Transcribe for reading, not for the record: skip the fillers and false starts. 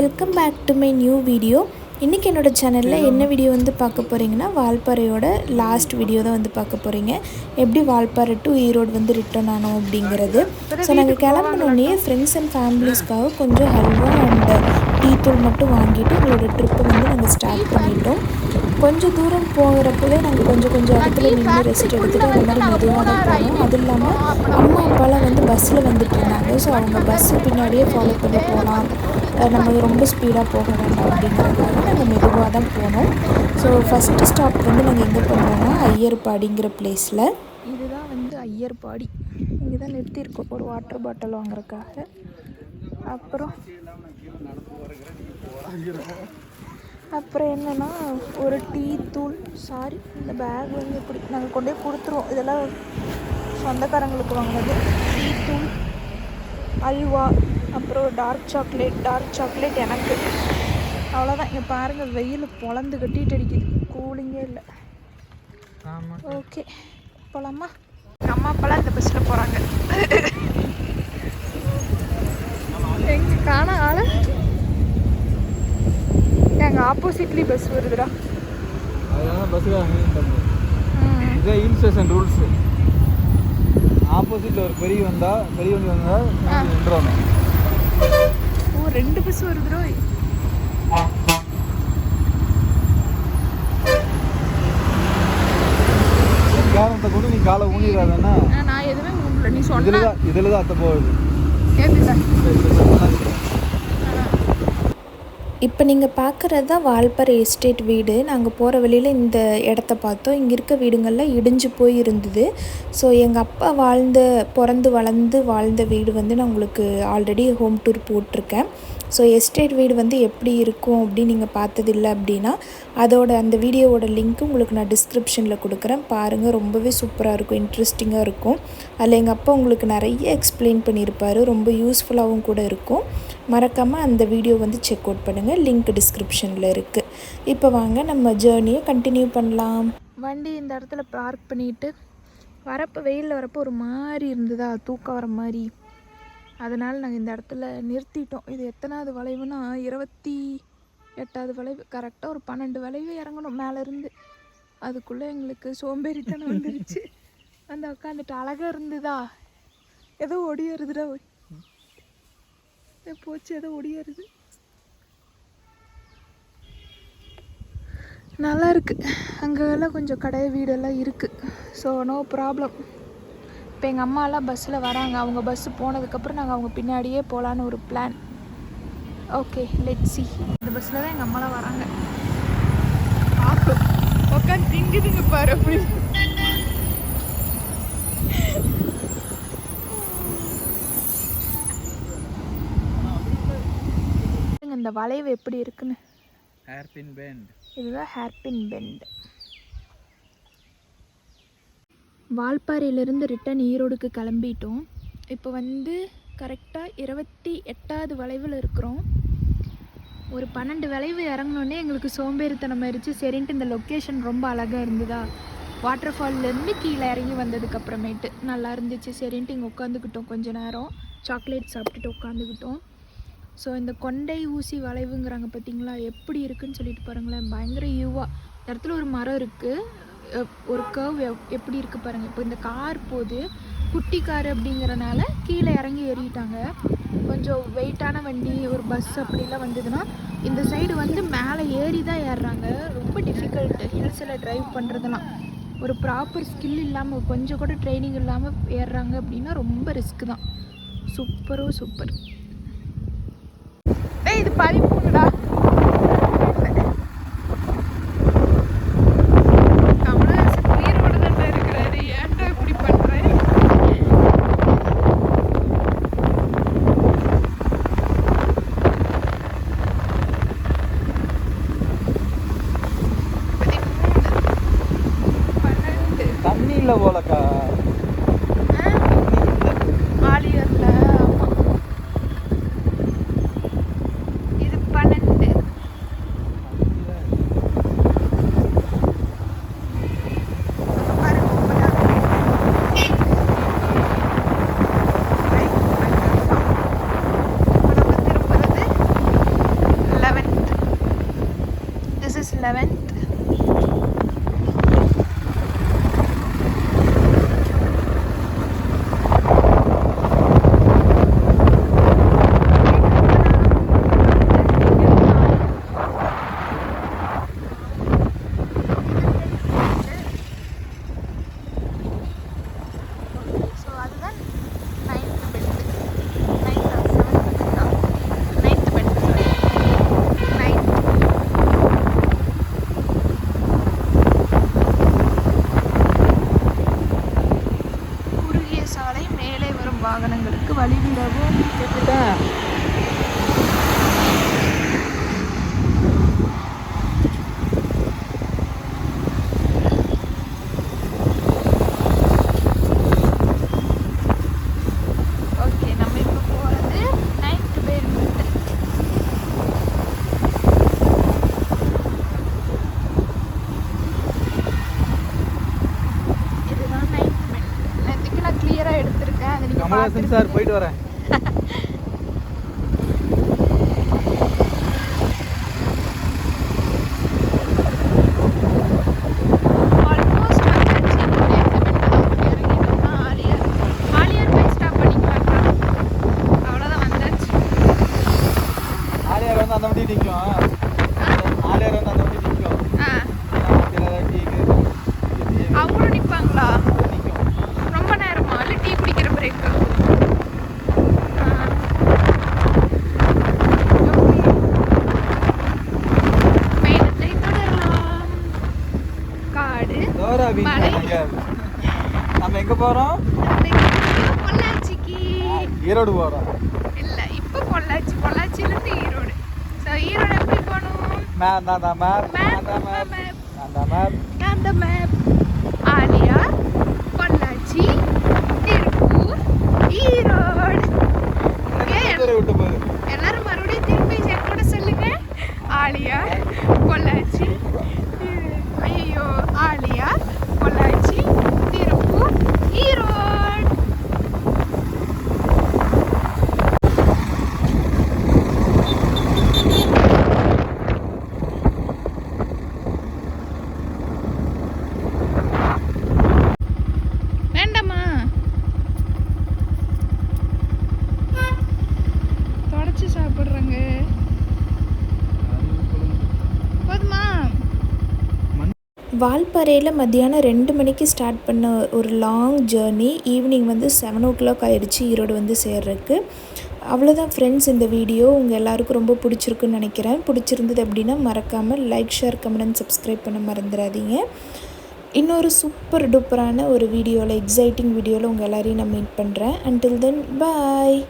Welcome back to my new video. இன்றைக்கி என்னோடய சேனலில் என்ன வீடியோ வந்து பார்க்க போகிறீங்கன்னா, வால்பாறையோட லாஸ்ட் வீடியோ தான் வந்து பார்க்க போகிறீங்க. எப்படி வால்பாறை டு ஈரோடு வந்து ரிட்டர்ன் ஆனோம் அப்படிங்கிறது. ஸோ நாங்கள் கிளம்பினோடனே ஃப்ரெண்ட்ஸ் அண்ட் ஃபேமிலிஸ்க்காக கொஞ்சம் ஹல்வா அண்ட் டீ தூள் மட்டும் வாங்கிட்டு எங்களோட ட்ரிப்பை வந்து நாங்கள் ஸ்டார்ட் பண்ணிட்டோம். கொஞ்சம் தூரம் போகிறப்பவே நாங்கள் கொஞ்சம் இடத்துல நின்று ரெஸ்ட் எடுத்துகிட்டு அந்த மாதிரி மெதுவாக தான் போனோம். அது இல்லாமல் அம்மா அப்பாலாம் வந்து பஸ்ஸில் வந்துட்டு இருந்தாங்க. ஸோ அவங்க பஸ்ஸு பின்னாடியே ஃபாலோ பண்ணி போகலாம், நம்ம ரொம்ப ஸ்பீடாக போக வேண்டாம் அப்படிங்கிறதுக்காக நாங்கள் மெதுவாக தான் போனோம். ஸோ ஃபஸ்ட்டு ஸ்டாப் வந்து நாங்கள் எங்கே பண்ணோம்னா ஐயர்பாடிங்கிற பிளேஸில். இதுதான் வந்து ஐயர்பாடி. இங்கே தான் நிறுத்தியிருக்கோம் ஒரு வாட்டர் பாட்டில் வாங்குறதுக்காக. அப்புறம் என்னென்னா ஒரு டீ தூள், இந்த பேக் வந்து இப்படி நாங்கள் கொண்டே கொடுத்துருவோம். இதெல்லாம் சொந்தக்காரங்களுக்கு வாங்கினது. டீ தூள், அல்வா, அப்புறம் டார்க் சாக்லேட் எனக்கு. அவ்வளோதான். இங்கே பாருங்கள், வெயில் பொழந்து கட்டிட்டு அடிக்குது, கூலிங்கே இல்லை. ஓகே, போகலாமா? அம்மா அப்பாலாம் இந்த பஸ்ஸில் போகிறாங்க. எங்கே காண ஆள? எங்கள் ஆப்போசிட்லேயும் பஸ் வருதுடா. Hill station rules. ஆப்போசிட்ல ஒரு பெரிய வண்டி வந்தா நின்றோம். ஓ, 2 பஸ் வருதுடா. காரணத்தை கொண்டு நீ காலை ஊனிடாதன்னா. நான் எதுவுமே ஊனல, நீ சொன்ன இதுல தான் அத்தை போகுது. இப்போ நீங்கள் பார்க்குறது தான் வால்பாறை எஸ்டேட் வீடு. நாங்கள் போகிற வழியில் இந்த இடத்த பார்த்தோம். இங்கே இருக்க வீடுங்கள்லாம் இடிஞ்சு போய் இருந்தது. ஸோ எங்கள் அப்பா பிறந்து வளர்ந்து வாழ்ந்த வீடு வந்து நான் உங்களுக்கு ஆல்ரெடி ஹோம் டூர் போட்டிருக்கேன். ஸோ எஸ்டேட் வீடு வந்து எப்படி இருக்கும் அப்படின்னு நீங்கள் பார்த்ததில்லை அப்படின்னா அந்த வீடியோவோட லிங்க் உங்களுக்கு நான் டிஸ்கிரிப்ஷனில் கொடுக்குறேன். பாருங்கள், ரொம்பவே சூப்பராக இருக்கும், இன்ட்ரெஸ்டிங்காக இருக்கும். அதில் எங்கள் அப்பா உங்களுக்கு நிறைய எக்ஸ்பிளைன் பண்ணியிருப்பார். ரொம்ப யூஸ்ஃபுல்லாகவும் கூட இருக்கும். மறக்காமல் அந்த வீடியோ வந்து செக் அவுட் பண்ணுங்கள், லிங்க் டிஸ்கிரிப்ஷனில் இருக்குது. இப்போ வாங்க நம்ம ஜேர்னியை கண்டினியூ பண்ணலாம். வண்டி இந்த இடத்துல பார்க் பண்ணிவிட்டு வெயிலில் வரப்போ ஒரு மாதிரி இருந்ததா, தூக்கம் வர மாதிரி. அதனால் நாங்கள் இந்த இடத்துல நிறுத்திட்டோம். இது எத்தனாவது வளைவுனா 28வது வளைவு. கரெக்டாக ஒரு 12 வளைவு இறங்கணும் மேலேருந்து. அதுக்குள்ளே எங்களுக்கு சோம்பேறித்தனம் வந்துருச்சு. வந்து உட்காந்துட்டு அழகாக இருந்ததா, ஏதோ ஒடியறுதுடா போச்சு, ஏதோ ஒடியறுது. நல்லா இருக்குது. அங்கெல்லாம் கொஞ்சம் கடை வீடெல்லாம் இருக்குது. So no problem. இப்போ எங்கள் அம்மாலாம் பஸ்ஸில் வராங்க. அவங்க பஸ்ஸு போனதுக்கப்புறம் நாங்கள் அவங்க பின்னாடியே போகலான்னு ஒரு பிளான். Okay, let's see. இந்த பஸ்ஸில் தான் எங்கள் அம்மாலாம் வராங்க. உட்காந்து திங்குதுங்க பாரு அப்படி. இந்த வளைவு எப்படி இருக்குன்னு. Hairpin bend. இதுதான் ஹேர்பின் பெண்ட். வால்பாறையிலேருந்து ரிட்டன் ஈரோடுக்கு கிளம்பிட்டோம். இப்போ வந்து கரெக்டாக 28வது வளைவில் இருக்கிறோம். ஒரு 12 வளைவு இறங்கினோடனே எங்களுக்கு சோம்பேறித்தனம் ஆயிடுச்சு. சரின்ட்டு இந்த லொக்கேஷன் ரொம்ப அழகாக இருந்ததா, வாட்டர் ஃபால்லேருந்து கீழே இறங்கி வந்ததுக்கப்புறமேட்டு நல்லா இருந்துச்சு. சரின்ட்டு இங்கே உட்காந்துக்கிட்டோம். கொஞ்சம் நேரம் சாக்லேட் சாப்பிட்டுட்டு உட்காந்துக்கிட்டோம். ஸோ இந்த கொண்டை ஊசி வளைவுங்கிறாங்க பார்த்தீங்களா, எப்படி இருக்குதுன்னு சொல்லிட்டு பாருங்களேன். பயங்கர யூவாக இந்த இடத்துல ஒரு மரம் இருக்குது. ஒரு கர்வ் எப்படி இருக்குது பாருங்கள். இப்போ இந்த கார் போகுது, குட்டி கார் அப்படிங்கிறனால கீழே இறங்கி ஏறிட்டாங்க. கொஞ்சம் வெயிட்டான வண்டி, ஒரு பஸ் அப்படிலாம் வந்ததுன்னா இந்த சைடு வந்து மேலே ஏறி தான் ஏறுறாங்க. ரொம்ப டிஃபிகல்ட்டு ஹில்ஸில் ட்ரைவ் பண்ணுறதுலாம். ஒரு ப்ராப்பர் ஸ்கில் இல்லாமல், கொஞ்சம் கூட ட்ரைனிங் இல்லாமல் ஏறுறாங்க அப்படின்னா ரொம்ப ரிஸ்க்கு தான். சூப்பர். இது 13டா. கமலஹாசன் உயிரோடு தான் இருக்கிறாரு. ஏன்டா இப்படி பண்றேன்? தண்ணி இல்லை போலக்கா. ஆலியர்ல இது 12 வாகனங்களுக்கு வழிவிடவும். ஓகே, நம்ம இப்போ போகிறது நைட் பேருந்து. இதுதான் நைட் பேருந்து. நேற்றுக்கு நான் கிளியராக எடுத்திருக்கேன். அதை நீங்கள் கமலஹாசன் சார் போயிட்டு வரேன். ஆல்மோஸ்ட் வந்தாச்சு. இறங்கிட்டோம்னா ஆலியார் போய் ஸ்டாப் பண்ணிக்கலாம். அவ்வளோதான், வந்தாச்சு. ஆலியார் வந்து அந்த வண்டி நிற்கும். ஆலியார் வந்து அந்த வண்டி நிற்கும். அவங்களும் நிற்பாங்களா? நிற்கும். ரொம்ப நேரமா? இல்லை டீ குடிக்கிற பிரேக்கா? பயணத்தை தொடரலாம். காடு, தோரா வீடு. மலை. நம்ம எங்க போறோம்? பொள்ளாச்சிக்கு. ஈரோடு போறோம். இல்லை, இப்போ பொள்ளாச்சியிலேருந்து ஈரோடு. ஸோ ஈரோடு எப்படி போகணும்? மேப் நான் தான் மேப் மேப், நான் தான் மேப் நான் தான் மேப். நான் the map. ஆலியா, பொள்ளாச்சி, திருப்பூர், ஈரோடு. விட்டு போகுது. எல்லாரும் மறுபடியும் திருப்பி கூட சொல்லுங்க. ஆலியா, பொள்ளாச்சி, ஐயோ, ஆலியா, பொள்ளாச்சி, திருப்பூர், ஈரோடு. வேண்டாமா? தொடச்சி சாப்பிட்றாங்க. போதுமா? வால்பாறையில் மத்தியானம் 2 மணிக்கு ஸ்டார்ட் பண்ண ஒரு லாங் ஜேர்னி. ஈவினிங் வந்து 7 o'clock ஆயிடுச்சு ஈரோடு வந்து சேர்றதுக்கு. அவ்வளோதான் ஃப்ரெண்ட்ஸ், இந்த வீடியோ உங்கள் எல்லாருக்கும் ரொம்ப பிடிச்சிருக்குன்னு நினைக்கிறேன். பிடிச்சிருந்தது அப்படின்னா மறக்காமல் like, share, comment and subscribe பண்ண மறந்துடாதீங்க. இன்னொரு சூப்பர் டூப்பரான ஒரு வீடியோவில், எக்ஸைட்டிங் வீடியோவில் உங்கள் எல்லாரையும் நான் மீட் பண்ணுறேன். அன்டில் தென் பாய்.